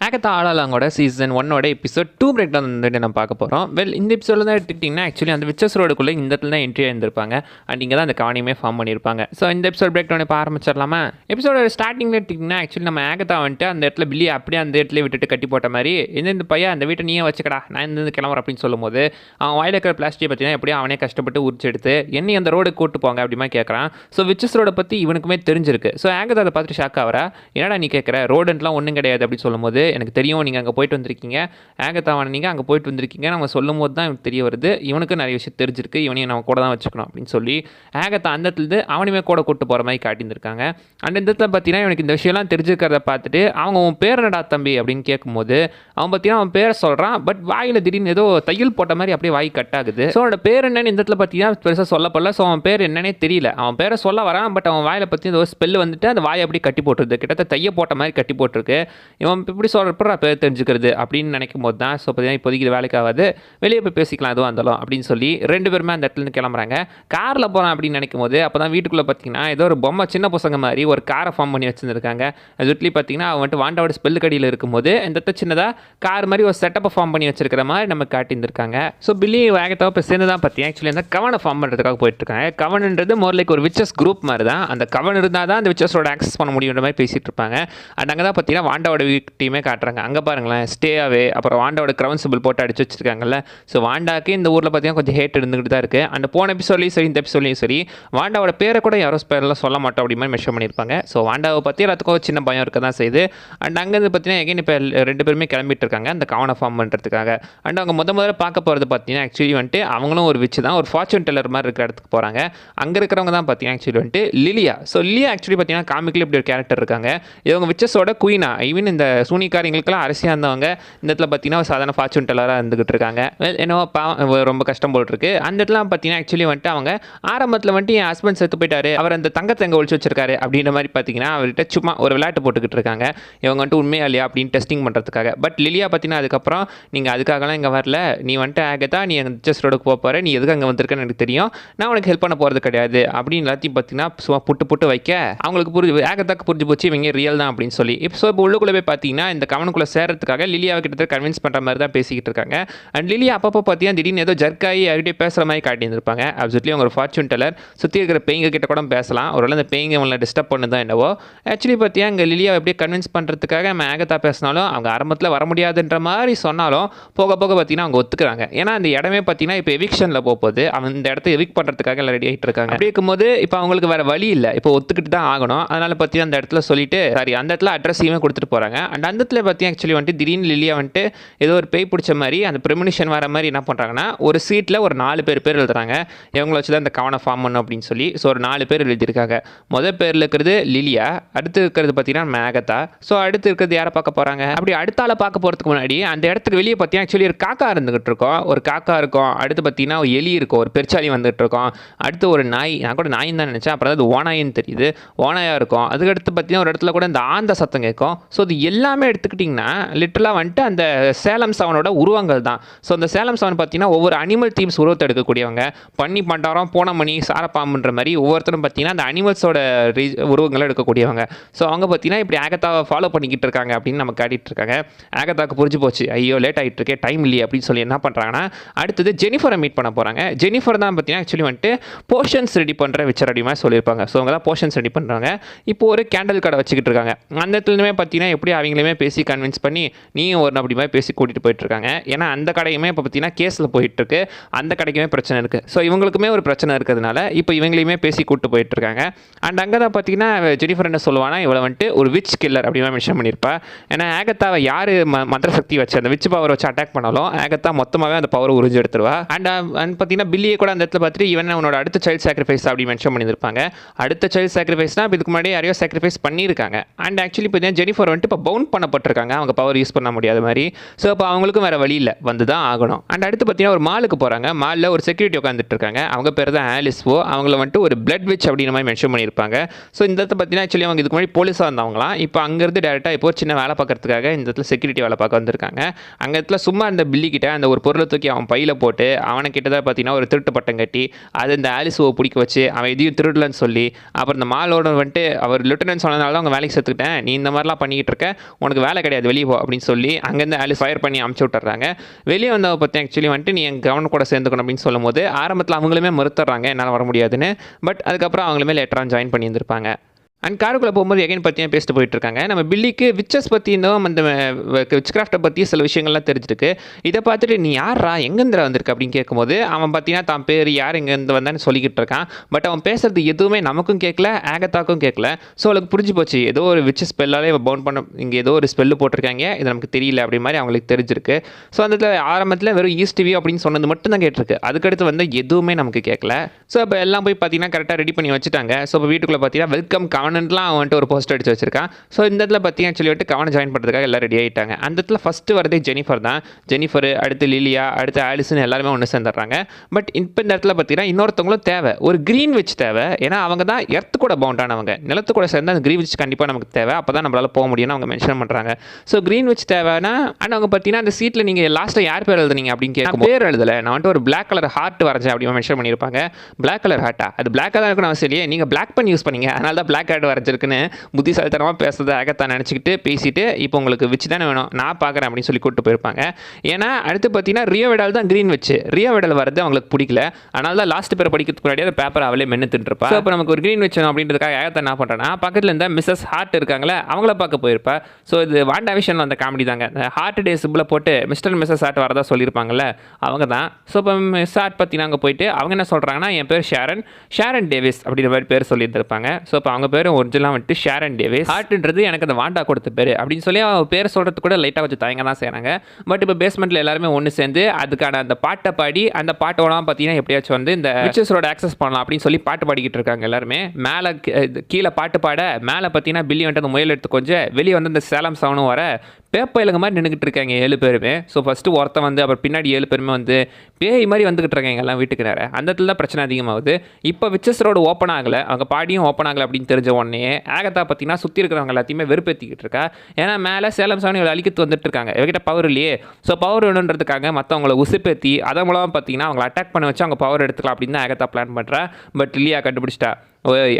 ஆகத்தா ஆளாலாங்கோட season 1 episode 2 break down வந்துட்டு நம்ம பார்க்க போகிறோம். இந்த எபிசோடில் தான் எடுத்துக்கிட்டிங்கன்னா ஆக்சுவலி அந்த விச்சஸ் ரோடுக்குள்ளே இந்த இடத்துல தான் என்ட்ரி ஆயிருந்திருப்பாங்க. அண்ட் இங்கே தான் அந்த கவனியுமே ஃபார்ம் பண்ணியிருப்பாங்க. ஸோ இந்த எபிசோட் பிரேக் டவுன் இப்போ ஆரம்பிச்சிடலாமா? எபிசோட ஸ்டார்டிங்கில் எடுத்துக்கிட்டிங்கன்னா ஆக்சுவலி நம்ம ஆகத்தா வந்துட்டு அந்த இடத்துல பில்லி அப்படியே அந்த இடத்துல விட்டுட்டு கட்டி போட்ட மாதிரி இந்த பையன் அந்த வீட்டை நீயே வச்சுக்கடா, நான் இந்த கிளம்புறேன் அப்படின்னு சொல்லும்போது அவன் வாயில் இருக்கிற பிளாஸ்டிக் பார்த்தீங்கன்னா எப்படியும் அவனே கஷ்டப்பட்டு உரிச்சு எடுத்து என்னை அந்த ரோடு கூட்டு போங்க அப்படிமா கேட்குறான். ஸோ விச்சஸ் ரோடை பற்றி இவனுக்குமே தெரிஞ்சிருக்கு. ஸோ ஆகத்தா அதை பார்த்துட்டு ஷாக் ஆகிறா. என்னடா நீ கேட்குற, ரோடுன்ட்லாம் ஒன்றும் கிடையாது அப்படின்னு சொல்லும்போது எனக்கு தெரியும் நீங்கள் அங்கே போயிட்டு வந்திருக்கீங்க, ஆகத்தாவான நீங்கள் அங்கே போயிட்டு வந்திருக்கீங்க நம்ம சொல்லும் போது தான் இவனுக்கு தெரிய வருது, இவனுக்கு நிறைய விஷயம் தெரிஞ்சிருக்கு, இவனையும் நம்ம கூட தான் வச்சுக்கணும் அப்படின்னு சொல்லி ஆகத்தா அந்த இடத்துல அவனுமே கூட கூட்டு போகிற மாதிரி காட்டியிருந்திருக்காங்க. அந்த இடத்துல பார்த்தீங்கன்னா இவனுக்கு இந்த விஷயம்லாம் தெரிஞ்சுக்கிறத பார்த்துட்டு அவங்க உன் பேர் என்னடா தம்பி அப்படின்னு கேட்கும்போது அவன் பார்த்தீங்கன்னா அவன் பேரை சொல்கிறான். பட் வாயில் திடீர்னு ஏதோ தையல் போட்ட மாதிரி அப்படியே வாய் கட் ஆகுது. ஸோ அவனோட பேர் என்னன்னு இந்த இடத்துல பார்த்தீங்கன்னா பெருசாக சொல்லப்படல. ஸோ அவன் பேர் என்னன்னே தெரியல. அவன் பேரை சொல்ல வரான். பட் அவன் வாயில் பற்றி ஏதோ ஸ்பெல் வந்துட்டு அந்த வாயை அப்படி கட்டி போட்டுருது, கிட்டத்தட்ட தைய போட்ட மாதிரி கட்டி போட்டிருக்கு. இவன் இப்படி சொல்கிறப்ப பேர் தெரிஞ்சுக்கிறது அப்படின்னு நினைக்கும் போது தான் ஸோ பார்த்தீங்கன்னா இப்போதைக்கு வேலைக்கு ஆகாது, வெளியே போய் பேசிக்கலாம் எதுவும் வந்தாலும் அப்படின்னு சொல்லி ரெண்டு பேருமே அந்த இடத்துல கிளம்புறாங்க. காரில் போகிறான் அப்படின்னு நினைக்கும் போது அப்போ தான் வீட்டுக்குள்ளே பார்த்தீங்கன்னா ஏதோ ஒரு பொம்மை சின்ன பசங்க மாதிரி ஒரு காரை ஃபார்ம் பண்ணி வச்சுருந்துருக்காங்க. அது வீட்லேயும் பார்த்தீங்கன்னா அவன் வந்துட்டு வாண்டாவோட ஸ்பெல் கடியில் இருக்கும்போது இந்த சின்னதாக கார் மாதிரி ஒரு செட்டப்பை ஃபார்ம் பண்ணி வச்சிருக்கிற மாதிரி நம்ம காட்டியிருந்திருக்காங்க. ஸோ பில்லி வேகத்தாவை இப்போ சேர்ந்து தான் பார்த்தீங்கன்னா ஆக்சுவலி அந்த கவனை ஃபார்ம் பண்ணுறதுக்காக போயிட்டுருக்காங்க. கவன்ன்றது மோர் லைக் ஒரு விச்சஸ் குரூப் மாதிரி தான். அந்த கவன் இருந்தால் தான் அந்த விச்சஸோட ஆக்சஸ் பண்ண முடியுன்ற மாதிரி பேசிகிட்டு இருப்பாங்க. அண்ட் அங்கே தான் பார்த்தீங்கன்னா வாண்டாவோட வீட்டையுமே காட்டுறாங்க. அங்கே பாருங்களேன் ஸ்டேயாவே அப்புறம் வாண்டாவோட கிரவுன் சிம்பிள் போட்டு அடிச்சு வச்சிருக்காங்கல்ல. ஸோ வாண்டாக்கு இந்த ஊரில் பார்த்தீங்கன்னா கொஞ்சம் ஹேட் இருந்துகிட்டு தான் இருக்குது. அந்த போன எபிசோட்லையும் சரி இந்த எபிசோட்லையும் சரி வாண்டாவோட பேரை கூட யாரோ பேரெல்லாம் சொல்ல மாட்டோம் அப்படி மாதிரி மெஷர் பண்ணியிருப்பாங்க. ஸோ வாண்டாவை பற்றி எல்லாத்துக்கும் சின்ன பயம் இருக்க தான் செய்யுது. அண்ட் அங்கேருந்து பார்த்தீங்கன்னா எகைன் இப்போ ரெண்டு பேருமே கிளம்பிட்டு இருக்காங்க அந்த கவனை ஃபார்ம் பண்ணுறதுக்காக. அண்ட் அவங்க முதல்ல பார்க்க போகிறது பார்த்தீங்கன்னா ஆக்சுவலி வந்துட்டு அவங்களும் ஒரு விச்சு தான், ஒரு ஃபார்ச்சூன் டெல்லர் மாதிரி இருக்கிற இடத்துக்கு போகிறாங்க. அங்கே இருக்கிறவங்க தான் பார்த்தீங்கன்னா ஆக்சுவலி வந்துட்டு லிலியா. ஸோ லிலியா ஆக்சுவலி பார்த்தீங்கன்னா காமிக்கலி இப்படி ஒரு கேரக்டர் இருக்காங்க. இவங்க விச்சஸோட குயினா, ஈவன் இந்த சூனிக்காரங்களுக்கெல்லாம் அரசியாக இருந்தவங்க இந்த இடத்துல பார்த்தீங்கன்னா ஒரு சாதாரண ஃபார்ச்சூன் டெல்லராக இருந்துகிட்டு இருக்காங்க. என்னவோ ரொம்ப கஷ்டம் போல் இருக்கு. அந்த இடத்துல பார்த்தீங்கன்னா ஆக்சுவலி வந்துட்டு அவங்க ஆரம்பத்தில் வந்துட்டு என் ஹஸ்பண்ட் செத்து போயிட்டாரு, அவர் அந்த தங்கத்தை எங்கே ஒழிச்சு வச்சிருக்காரு அப்படின்ற மாதிரி பார்த்தீங்கன்னா அவர்கிட்ட சும்மா ஒரு விளையாட்டு போட்டுக்கிட்டு இருக்காங்க. இவங்க வந்துட்டு உண்மையா இல்லையா அப்படின்னு டெஸ்டிங் பண்ணுறதுக்காக. பட் லிலியா பார்த்தீங்கன்னா அதுக்கப்புறம் நீங்கள் அதுக்காகலாம் இங்கே வரல, நீ வந்துட்டு ஆகத்தா நீ எங்கள் விச்சஸ் ரோடுக்கு போக போகிற, நீ எதுக்கு அங்கே வந்திருக்கேன்னு எனக்கு தெரியும், நான் உனக்கு ஹெல்ப் பண்ண போகிறது கிடையாது அப்படின்னு எல்லாத்தையும் பார்த்தீங்கன்னா சும்மா புட்டு வைக்க அவங்களுக்கு ஆகத்தாக்கு புரிஞ்சு போச்சு இவங்க ரியல் தான் அப்படின்னு சொல்லி. இப்போ உள்ளுக்குள்ளே போய் பார்த்தீங்கன்னா இந்த கவனுக்குள்ளே சேர்றதுக்காக லிலியாவை கிட்டத்தட்ட கன்வின்ஸ் பண்ணுற மாதிரி தான் பேசிக்கிட்டு இருக்காங்க. அண்ட் லிலியா அப்பப்போ பார்த்தீங்கன்னா திடீர்னு ஏதோ ஜர்க்காகி யார்கிட்டே பேசுகிற மாதிரி காட்டியிருந்திருப்பாங்க. அப்சல்யூட்லி அவங்க ஒரு ஃபார்ச்சூன் டெல்லர், சுற்றி இருக்கிற பேய்ங்க கிட்ட கூட பேசலாம், ஒரு அந்த பேய்ங்க அவங்களை டிஸ்டர்ப் பண்ணுதான் என்னவோ. ஆக்சுவலி பார்த்தீங்கன்னா இங்கே லிலியாவை எப்படியே கன்வின்ஸ் பண்ணுறதுக்காக நம்ம ஆகத்தா பேசினாலும் அவங்க ஆரம்பத்தில் வர முடியாதுன்ற மாதிரி சொன்னாலும் போக போக பார்த்தீங்கன்னா அவங்க ஒத்துக்கிறாங்க. ஏன்னா அந்த இடமே பார்த்தீங்கன்னா இப்போ எவிக்ஷனில் போகுது, அவன் இந்த இடத்த எவிக் பண்ணுறதுக்காக எல்லாம் ரெடி ஆகிட்டு இருக்காங்க. அப்படி இருக்கும்போது இப்போ அவங்களுக்கு வேறு வழி இல்லை, இப்போ ஒத்துக்கிட்டு தான் ஆகணும். அதனால் பார்த்தீங்கன்னா அந்த இடத்துல சொல்லிட்டு சாரி அந்த இடத்துல அட்ரஸையுமே கொடுத்துட்டு போகிறாங்க. அண்ட் அந்த இடத்துல பார்த்தீங்கன்னா ஆக்சுவலி வந்துட்டு திடீர்னு லிலியா வந்துட்டு ஏதோ ஒரு பேய் பிடிச்ச மாதிரி அந்த ப்ரெமினிஷன் வர மாதிரி என்ன பண்ணுறாங்கன்னா ஒரு சீட்டில் ஒரு 4 பேர் எழுதுறாங்க. இவங்களை வச்சு தான் இந்த கவனை ஃபார்ம் பண்ணணும் அப்படின்னு சொல்லி. ஸோ ஒரு 4 பேர் எழுதியிருக்காங்க. முதல் பேரில் இருக்கிறது லிலியா, அடுத்து இருக்கிறது பார்த்தீங்கன்னா ஆகத்தா. ஸோ அடுத்து இருக்கிறது யாரை பார்க்க போகிறாங்க, அப்படி அடுத்தால பார்க்க போகிறதுக்கு முன்னாடி அந்த இடத்துக்கு வெளியே பார்த்தீங்கன்னா ஆக்சுவலி ஒரு காக்கா இருந்துகிட்டு இருக்கோம், ஒரு காக்கா இருக்கும், அடுத்து பார்த்தீங்கன்னா ஒரு எலி இருக்கும், ஒரு பெருச்சாலி வந்துட்டு இருக்கோம், அடுத்து ஒரு நாய், நான் கூட நாயின்னு தான் நினச்சேன், அப்புறம் அது ஓனாயின்னு தெரியுது, ஓனாயாக இருக்கும். அதுக்கடுத்து பார்த்தீங்கன்னா ஒரு இடத்துல கூட இந்த ஆந்த சத்தம் கேட்கும். ஸோ இது எல்லாமே எடுத்துக்கிட்டிங்கன்னா லிட்டரலாக வந்துட்டு அந்த சேலம் 7 உருவங்கள் தான். ஸோ அந்த சேலம் 7 பார்த்தீங்கன்னா ஒவ்வொரு அனிமல் தீம்ஸ் உருவத்தை எடுக்கக்கூடியவங்க, பண்ணி பண்டாரம் பூனைமணி சாரப்பாம்புன்ற மாதிரி ஒவ்வொருத்தரும் பார்த்தீங்கன்னா அந்த அனிமல்ஸோட உருவங்களை எடுக்கக்கூடியவங்க. ஸோ அவங்க பார்த்தீங்கன்னா இப்படி ஆகத்தாவை ஃபாலோ பண்ணிக்கிட்டு இருக்காங்க அப்படின்னு நம்ம காட்டிகிட்டு இருக்காங்க. ஆகத்தாவுக்கு புரிஞ்சு போச்சு, ஐயோ லேட் ஆகிட்டு இருக்கே, டைம் இல்லையே அப்படின்னு சொல்லி என்ன பண்ணுறாங்கன்னா அடுத்தது ஜெனிஃபரை மீட் பண்ண போகிறாங்க. ஜெனிஃபர் தான் பார்த்தீங்கன்னா ஆக்சுவலி வந்துட்டு போர்ஷன்ஸ் ரெடி பண்ணுற விச்சர் அடி மாதிரி சொல்லியிருப்பாங்க. ஸோ அவங்க தான் போர்ஷன்ஸ் ரெடி பண்ணுறாங்க. இப்போ ஒரு கேண்டல் கடை வச்சுக்கிட்டு இருக்காங்க. அந்த இடத்துலையுமே பார்த்தீங்கன்னா எப்படி அவங்களையுமே பேசி கன்வின்ஸ் பண்ணி நீயும் ஒரு அப்படி மாதிரி பேசி கூட்டிகிட்டு போயிட்டுருக்காங்க. ஏன்னா அந்த கடையுமே இப்போ பார்த்தீங்கன்னா கேஸில் போயிட்டுருக்கு, அந்த கடைக்குமே பிரச்சனை இருக்குது. ஸோ இவங்களுக்குமே ஒரு பிரச்சனை இருக்கிறதுனால இப்போ இவங்களையுமே பேசி கூப்பிட்டு போயிட்டுருக்காங்க. அண்ட் அங்கே தான் பார்த்தீங்கன்னா ஜெனிஃபர் என்ன சொல்லுவானா இவளை வந்துட்டு ஒரு விச் கில்லர் அப்படி மாதிரி மென்ஷன் பண்ணியிருப்பா. ஏன்னா ஆகத்தாவை யார் மந்திர சக்தி வச்சு அந்த விச் பவர் வச்சு அட்டாக் பண்ணாலும் ஆகத்தா மொத்தமாகவே அந்த பவர் உறிஞ்சு எடுத்துருவா. அண்ட் பார்த்தீங்கன்னா பில்லியை கூட அந்த இடத்துல பார்த்துட்டு இவன் உன்னோட அடுத்த சைல்டு சாக்ரிஃபைஸ் அப்படி மென்ஷன் பண்ணியிருப்பாங்க. அடுத்த சைல்டு சாக்ரிஃபைஸ்னால் இதுக்கு முன்னாடி யாரையோ சாக்ரிஃபைஸ் பண்ணியிருக்காங்க. அண்ட் ஆக்சுவலி பார்த்தீங்கன்னா ஜெனிஃபர் வந்துட்டு இப்போ பவுண்ட் பண்ணப்பட்டிருக்காங்க அவங்க பவர் யூஸ் பண்ண முடியாத மாதிரி. ஸோ இப்போ அவங்களுக்கும் வேறு வழி இல்லை, வந்து தான் ஆகணும். அண்ட் அடுத்து பார்த்தீங்கன்னா ஒரு மாலுக்கு போகிறாங்க. மாலில் ஒரு செக்யூரிட்டி உட்காந்துட்டு இருக்காங்க. அவங்க பேர் தான் ஆலிஸ்வோ. அவங்கள வந்துட்டு ஒரு பிளட் விச் அப்படின்ற மாதிரி மென்ஷன் பண்ணியிருப்பாங்க. ஸோ இந்த இடத்துல பார்த்தீங்கன்னா ஆக்சுவலி அவங்க இதுக்கு முன்னாடி போலீஸாக இருந்தவங்களாம் இப்போ அங்கேருந்து டேரெக்டாக இப்போ ஒரு சின்ன வேலை பார்க்கறதுக்காக இந்த இடத்துல செக்யூரிட்டி வேலை பார்க்க வந்திருக்காங்க. அங்கே இடத்துல சும்மா இந்த பில்லி கிட்ட அந்த ஒரு பொருளை தூக்கி அவன் பையில் போட்டு அவனை கிட்ட தான் பார்த்தீங்கன்னா ஒரு திருட்டு பட்டம் கட்டி அது இந்த ஆலிஸ்வோ பிடிக்க வச்சு அவன் எதையும் திருடலன்னு சொல்லி அப்புறம் இந்த மாலோட வந்துட்டு அவர் லிeutenant சொன்னதால தான் அவங்க வேலைக்கு சேர்த்துக்கிட்டேன், நீ இந்த மாதிரிலாம் பண்ணிக்கிட்டு இருக்க, உனக்கு வேலை வேலை கிடையாது வெளியே போ அப்படின்னு சொல்லி அங்கேருந்து ஆலிஸ் ஃபயர் பண்ணி அமுச்சு விட்டுறாங்க. வெளியே வந்தவங்க பற்றி ஆக்சுவலி வந்துட்டு நீ என் கவனம் கூட சேர்ந்துக்கணும் அப்படின்னு சொல்லும்போது ஆரம்பத்தில் அவங்களுமே மறுத்துறாங்க என்னால் வர முடியாதுன்னு. பட் அதுக்கப்புறம் அவங்களுமே லேட்டராக ஜாயின் பண்ணியிருந்திருப்பாங்க. அண்ட் காருக்குள்ளே போகும்போது எகைன் பற்றியும் பேசிட்டு போயிட்டுருக்காங்க. நம்ம பில்லிக்கு விச்சஸ் பற்றியும் அந்த விச் கிராஃப்ட்டை பற்றி சில விஷயங்கள்லாம் தெரிஞ்சிருக்கு. இதை பார்த்துட்டு நீ யாரா எங்கேருந்து வந்திருக்கு அப்படின்னு கேட்கும்போது அவன் பார்த்தீங்கன்னா தான் பேர் யார் எங்கேருந்து வந்தான்னு சொல்லிக்கிட்டு இருக்கான். பட் அவன் பேசுறது எதுவுமே நமக்கும் கேட்கல, ஆகத்தாக்கும் கேட்கல. ஸோ அவளுக்கு புரிஞ்சு போச்சு ஏதோ ஒரு விச் ஸ்பெல்லாலே பவுண்ட் பண்ண இங்கே ஏதோ ஒரு ஸ்பெல்லு போட்டிருக்காங்க, இது நமக்கு தெரியல அப்படி மாதிரி அவங்களுக்கு தெரிஞ்சிருக்கு. ஸோ அந்த ஆரம்பத்தில் வெறும் ஈஸ்ட் வியூ அப்படின்னு சொன்னது மட்டும் தான் கேட்டிருக்கு. அதுக்கடுத்து வந்து எதுவுமே நமக்கு கேட்கல. ஸோ இப்போ எல்லாம் போய் பார்த்தீங்கன்னா கரெக்டாக ரெடி பண்ணி வச்சுட்டாங்க. ஸோ இப்போ வீட்டுக்குள்ளே பார்த்தீங்கன்னா வெல்கம் கவனன்ட்லாம் வந்துட்டு ஒரு போஸ்டர் அடிச்சு வச்சிருக்கான். ஸோ இந்த இடத்துல பார்த்தீங்கன்னா சொல்லிவிட்டு கவனம் ஜாயின் பண்ணுறதுக்காக எல்லாம் ரெடி ஆகிட்டாங்க. அந்த இடத்துல ஃபஸ்ட்டு வரதே ஜெனிஃபர் தான். ஜெனிஃபர், அடுத்து லிலியா, அடுத்து ஆலிஸ்னு எல்லாருமே ஒன்று சேர்ந்துடுறாங்க. பட் இப்போ இந்த இடத்துல பார்த்தீங்கன்னா இன்னொருத்தவங்களும் தேவை, ஒரு க்ரீன் விச் தேவை. ஏன்னா அவங்க தான் எர்த்து கூட பவுண்டானவங்க, நிலத்து கூட சேர்ந்து அந்த க்ரீன் விச் கண்டிப்பாக நமக்கு தேவை, அப்போ தான் நம்மளால் போக முடியும்னு அவங்க மென்ஷன் பண்ணுறாங்க. ஸோ க்ரீன் விச் தேவைன்னா அண்ட் அவங்க பார்த்தீங்கன்னா அந்த சீட்டில் நீங்கள் லாஸ்ட்டில் யார் பேர் எழுதுனீங்க அப்படின்னு கேட்கும் பேர் எழுதலை, நான் வந்துட்டு ஒரு பிளாக் கலர் ஹார்ட் வரைஞ்சேன் அப்படின்னு மென்ஷன் பண்ணியிருப்பாங்க. பிளாக் கலர் ஹார்ட்டா? அது பிளாக்காக தான் இருக்கணும் அவசியம் இல்லையே, நீங்கள் பிளாக் பண்ணி யூஸ் பண்ணீங்க அதனால தான் பிளாக் ஹார்ட் வரைஞ்சிருக்குன்னு புத்திசாலித்தனமாக பேசுறது ஆகத்தான் நினச்சிக்கிட்டு பேசிட்டு இப்போ உங்களுக்கு விச் தானே வேணும் நான் பார்க்குறேன் அப்படின்னு சொல்லி கூப்பிட்டு போயிருப்பாங்க. ஏன்னா அடுத்து பார்த்தீங்கன்னா ரியோ விடால் தான் க்ரீன் வச்சு, ரியோ விடால் வரது அவங்களுக்கு பிடிக்கல. அதனால தான் லாஸ்ட் பேர் படிக்கிறதுக்கு முன்னாடி அந்த பேப்பர் அவளே மென்னு தின்றுப்பா. இப்போ நமக்கு ஒரு க்ரீன் வச்சு அப்படின்றதுக்காக ஆகத்தான் என்ன பண்ணுறேன்னா பக்கத்தில் இருந்தால் மிஸ்ஸஸ் ஹார்ட் இருக்காங்களே அவங்கள பார்க்க போயிருப்பா. ஸோ இது வாண்டா விஷயம் அந்த காமெடி தாங்க. ஹார்ட் டே சிம்பிளை போட்டு மிஸ்டர் மிஸ்ஸஸ் ஹார்ட் வரதா சொல்லியிருப்பாங்கல்ல அவங்க தான். ஸோ இப்போ மிஸ் ஹார்ட் பற்றி நாங்கள் போயிட்டு அவங்க என்ன சொல்கிறாங்கன்னா என் பேர் ஷேரன் டேவிஸ் அப்படின்ற மாதிரி பேர் சொல்லியிருந்திருப்பாங்க. ஸோ இப்போ அவங்க பேர் ஒரிஜினலாக வந்துட்டு ஷேரன் டேவிஸ். ஹார்ட்ன்றது எனக்கு அந்த வாண்டா கொடுத்த பேர் அப்படின்னு சொல்லி அவன் பேர் சொல்கிறது கூட லைட்டாக கொஞ்சம் தயங்க தான் செய்கிறாங்க. பட் இப்போ பேஸ்மெண்ட்டில் எல்லாருமே ஒன்று சேர்ந்து அதுக்கான அந்த பாட்டை பாடி அந்த பாட்டோலாம் பார்த்தீங்கன்னா எப்படியாச்சும் வந்து இந்த விச்சஸோட ஆக்சஸ் பண்ணலாம் அப்படின்னு சொல்லி பாட்டு பாடிக்கிட்டு இருக்காங்க எல்லாருமே. மேலே கீழே பாட்டு பாட மேலே பார்த்தீங்கன்னா பில்லி வந்துட்டு அந்த முயல் எடுத்து கொஞ்சம் வெளியே வந்து அந்த சேலம் சவுனும் வர பேப்பையிலங்க மாதிரி நின்றுக்கிட்டு இருக்காங்க 7 பேருமே. ஸோ ஃபஸ்ட்டு ஒருத்தன் வந்து அப்புறம் பின்னாடி 7 பேருமே வந்து பேய் மாதிரி வந்துக்கிட்டு இருக்காங்க எல்லாம் வீட்டுக்கு நேரம். அந்த இடத்துல தான் பிரச்சனை அதிகமாகுது. இப்போ விச்சஸ் ரோடு ஓப்பன் ஆகலை, அவங்க பாடியும் ஓப்பன் ஆகலை அப்படின்னு தெரிஞ்ச உடனே ஆகத்தா பார்த்தீங்கன்னா சுற்றி இருக்கிறவங்க எல்லாத்தையுமே வெறுப்பேற்றிக்கிட்டு இருக்கா. ஏன்னா மேலே சேலம் சவுன் இவங்களை அழிக்கிட்டு வந்துட்டு இருக்காங்க, இவகிட்ட பவர் இல்லையே. ஸோ பவர் வேணுன்றதுக்காக மற்றவங்களை உசுப்பேற்றி அதன் மூலமாக பார்த்தீங்கன்னா அவங்களை அட்டாக் பண்ண வச்சு அவங்க பவர் எடுத்துக்கலாம் அப்படின்னு தான் ஆகத்தா பிளான் பண்ணுறா. பட் இல்லையா கண்டுபிடிச்சிட்டா,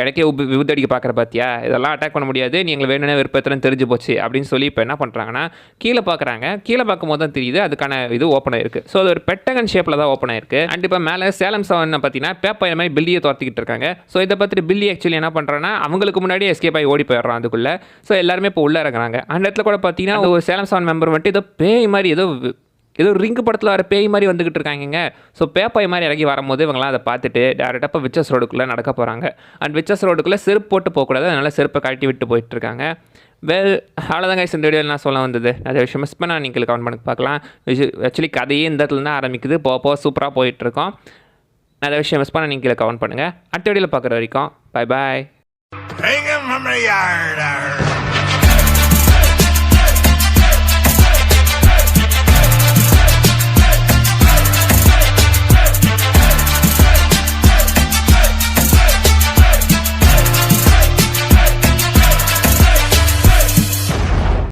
எனக்கே விபத்தடிக்க பார்க்குற பார்த்தியா, இதெல்லாம் அட்டாக் பண்ண முடியாது, நீ எங்களை வேணும்னே விருப்பத்தில் தெரிஞ்சு போச்சு அப்படின்னு சொல்லி இப்போ என்ன பண்ணுறாங்கன்னா கீழே பார்க்குறாங்க. கீழே பார்க்கும்போது தான் தெரியுது அதுக்கான இது ஓப்பன் ஆயிருக்கு. ஸோ அது ஒரு பெட்டகன் ஷேப்பில் தான் ஓப்பன் ஆயிருக்கு. அண்ட் இப்போ மேலே சேலம் சவன் பார்த்தீங்கன்னா பேப்பர் மாதிரி பில்லியை துரத்திக்கிட்டு இருக்காங்க. ஸோ இதை பார்த்துட்டு பில்லி ஆக்சுவலி என்ன பண்ணுறான்னா அவங்களுக்கு முன்னாடி எஸ்கேப் ஆகி ஓடி போயிடுறான் அதுக்குள்ளே. ஸோ எல்லாருமே இப்போ உள்ளே இறங்குறாங்க. அந்த இடத்துல கூட பார்த்தீங்கன்னா ஒரு சேலம் சவன் மெம்பர் வந்துட்டு ஏதோ பேய் மாதிரி ஏதோ ரிங்கு படத்தில் வர பேய் மாதிரி வந்துக்கிட்டு இருக்காங்க. ஸோ பேப்பாய் மாதிரி இறங்கி வரும்போது இவங்களாம் அதை பார்த்துட்டு டேரெக்டாக இப்போ விச்சஸ் ரோடுக்குள்ளே நடக்க போகிறாங்க. அண்ட் விச்சஸ் ரோடுக்குள்ளே செருப்பு போட்டு போகக்கூடாது, அதனால் செருப்பை கழட்டி விட்டு போயிட்டுருக்காங்க. வெல் அவ்வளோதாங்க இந்த வீடியோவில் நான் சொல்ல வந்தது. நிறைய விஷயம் மிஸ் பண்ணால் நீங்கள் கவுண்ட் பண்ணி பார்க்கலாம். ஆக்சுவலி கதையே இந்த இடத்துல தான் ஆரம்பிக்குது, போக சூப்பராக போயிட்டுருக்கோம். நிறைய விஷயம் மிஸ் பண்ணால் நீங்கள் கவுண்ட் பண்ணுங்கள். அடுத்த வீடியோவில் பார்க்குற வரைக்கும் பை பாய்.